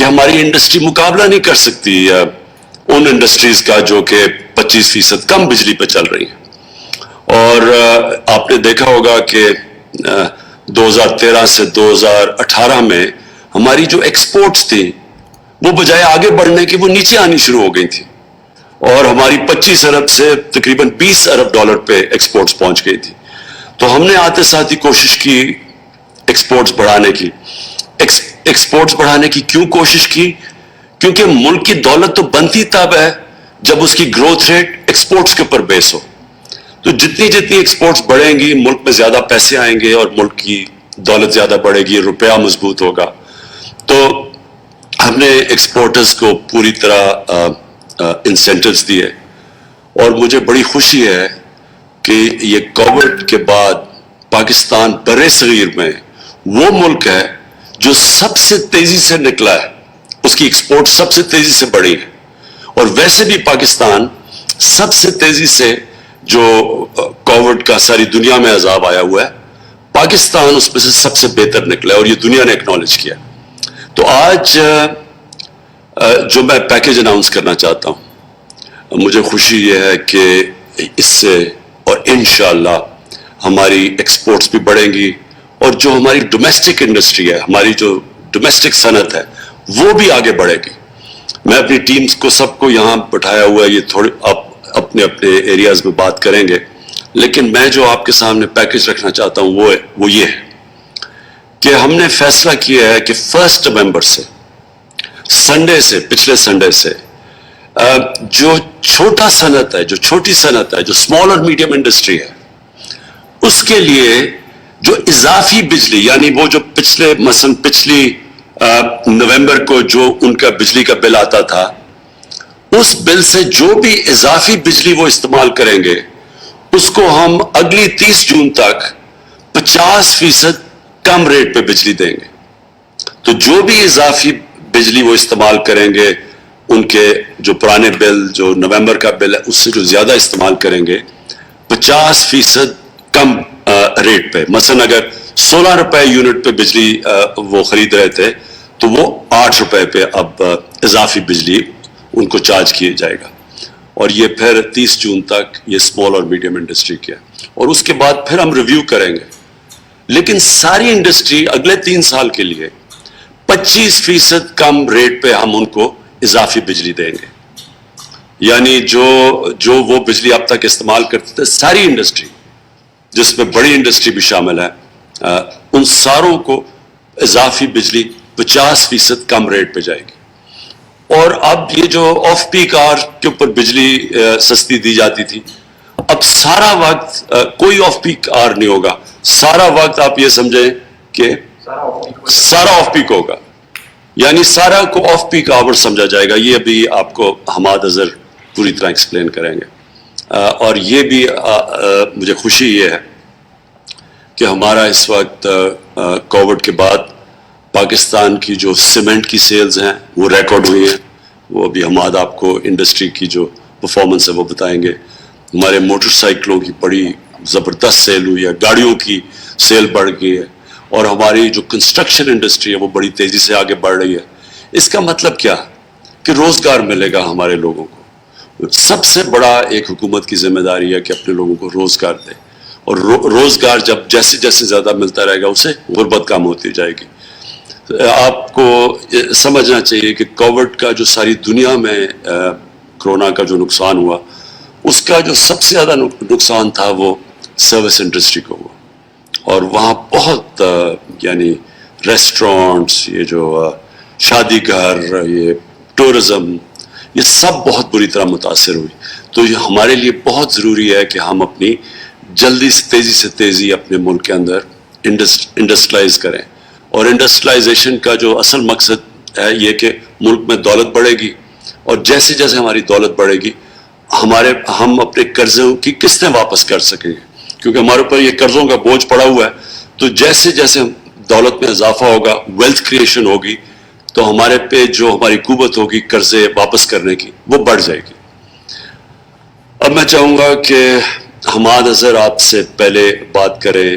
ہماری انڈسٹری مقابلہ نہیں کر سکتی ان انڈسٹریز کا جو کہ 25% کم بجلی پہ چل رہی ہیں. اور آپ نے دیکھا ہوگا کہ 2013 سے 2018 میں ہماری جو ایکسپورٹس تھیں وہ بجائے آگے بڑھنے کی وہ نیچے آنی شروع ہو گئی تھی, اور ہماری 25 ارب سے تقریباً 20 ارب ڈالر پہ ایکسپورٹس پہنچ گئی تھی. تو ہم نے آتے ساتھ ہی کوشش کی ایکسپورٹس بڑھانے کی. ایکسپورٹس بڑھانے کی کیوں کوشش کی؟ کیونکہ ملک کی دولت تو بنتی تب ہے جب اس کی گروتھ ریٹ ایکسپورٹس کے اوپر بیس ہو. تو جتنی ایکسپورٹس بڑھیں گی ملک میں زیادہ پیسے آئیں گے اور ملک کی دولت زیادہ بڑھے گی, روپیہ مضبوط ہوگا. تو ہم نے ایکسپورٹرز کو پوری طرح انسینٹیوز دیے, اور مجھے بڑی خوشی ہے کہ یہ کووڈ کے بعد پاکستان بر صغیر میں وہ ملک ہے جو سب سے تیزی سے نکلا ہے, اس کی ایکسپورٹ سب سے تیزی سے بڑھی ہے. اور ویسے بھی پاکستان سب سے تیزی سے جو کووڈ کا ساری دنیا میں عذاب آیا ہوا ہے, پاکستان اس میں سے سب سے بہتر نکلا ہے, اور یہ دنیا نے اکنالج کیا. تو آج جو میں پیکیج اناؤنس کرنا چاہتا ہوں, مجھے خوشی یہ ہے کہ اس سے اور انشاءاللہ ہماری ایکسپورٹس بھی بڑھیں گی, اور جو ہماری ڈومیسٹک انڈسٹری ہے, ہماری جو ڈومیسٹک صنعت ہے, وہ بھی آگے بڑھے گی. میں اپنی ٹیمز کو سب کو یہاں بٹھایا ہوا ہے, یہ تھوڑے آپ اپنے ایریاز میں بات کریں گے, لیکن میں جو آپ کے سامنے پیکیج رکھنا چاہتا ہوں وہ یہ ہے کہ ہم نے فیصلہ کیا ہے کہ 1 نومبر سے سنڈے سے, پچھلے سنڈے سے جو چھوٹا صنعت ہے, جو چھوٹی صنعت ہے, جو اسمال اور میڈیم انڈسٹری ہے, اس کے لیے جو اضافی بجلی, یعنی وہ جو پچھلی نومبر کو جو ان کا بجلی کا بل آتا تھا, اس بل سے جو بھی اضافی بجلی وہ استعمال کریں گے اس کو ہم اگلی 30 جون تک 50% کم ریٹ پہ بجلی دیں گے. تو جو بھی اضافی بجلی وہ استعمال کریں گے, ان کے جو پرانے بل, جو نومبر کا بل ہے, اس سے جو زیادہ استعمال کریں گے 50% کم ریٹ پہ. مثلا اگر 16 روپے یونٹ پہ بجلی وہ خرید رہے تھے تو وہ 8 روپے پہ اب اضافی بجلی ان کو چارج کیا جائے گا. اور یہ پھر 30 جون تک یہ اسمال اور میڈیم انڈسٹری کیا, اور اس کے بعد پھر ہم ریویو کریں گے. لیکن ساری انڈسٹری اگلے 3 سال کے لیے 25% کم ریٹ پہ ہم ان کو اضافی بجلی دیں گے. یعنی جو وہ بجلی اب تک استعمال کرتے تھے, ساری انڈسٹری جس میں بڑی انڈسٹری بھی شامل ہے, ان ساروں کو اضافی بجلی 50% کم ریٹ پہ جائے گی. اور اب یہ جو آف پیک آور کے اوپر بجلی سستی دی جاتی تھی, اب سارا وقت کوئی آف پیک آور نہیں ہوگا, سارا وقت آپ یہ سمجھیں کہ سارا آف پیک ہوگا, یعنی سارا کو آف پیک آور سمجھا جائے گا. یہ ابھی آپ کو حماد اظہر پوری طرح ایکسپلین کریں گے. اور یہ بھی مجھے خوشی یہ ہے کہ ہمارا اس وقت کووڈ کے بعد پاکستان کی جو سیمنٹ کی سیلز ہیں وہ ریکارڈ ہوئی ہیں. وہ ابھی حماد آپ کو انڈسٹری کی جو پرفارمنس ہے وہ بتائیں گے. ہمارے موٹر سائیکلوں کی بڑی زبردست سیل ہوئی ہے, گاڑیوں کی سیل بڑھ گئی ہے, اور ہماری جو کنسٹرکشن انڈسٹری ہے وہ بڑی تیزی سے آگے بڑھ رہی ہے. اس کا مطلب کیا کہ روزگار ملے گا ہمارے لوگوں کو. سب سے بڑا ایک حکومت کی ذمہ داری ہے کہ اپنے لوگوں کو روزگار دے, اور روزگار جب جیسے جیسے زیادہ ملتا رہے گا اسے غربت کم ہوتی جائے گی. آپ کو سمجھنا چاہیے کہ کووڈ کا جو ساری دنیا میں کرونا کا جو نقصان ہوا, اس کا جو سب سے زیادہ نقصان تھا وہ سروس انڈسٹری کو ہوا. اور وہاں بہت یعنی ریسٹورانٹس, یہ جو شادی گھر, یہ ٹورزم, یہ سب بہت بری طرح متاثر ہوئی. تو یہ ہمارے لیے بہت ضروری ہے کہ ہم اپنی جلدی سے تیزی اپنے ملک کے اندر انڈسٹریلائز کریں. اور انڈسٹریلائزیشن کا جو اصل مقصد ہے یہ کہ ملک میں دولت بڑھے گی, اور جیسے جیسے ہماری دولت بڑھے گی ہم اپنے قرضوں کی قسطیں واپس کر سکیں گے, کیونکہ ہمارے اوپر یہ قرضوں کا بوجھ پڑا ہوا ہے. تو جیسے جیسے دولت میں اضافہ ہوگا, ویلتھ کریشن ہوگی, تو ہمارے پہ جو ہماری قوت ہوگی قرضے واپس کرنے کی وہ بڑھ جائے گی. اب میں چاہوں گا کہ حماد اظہر آپ سے پہلے بات کریں.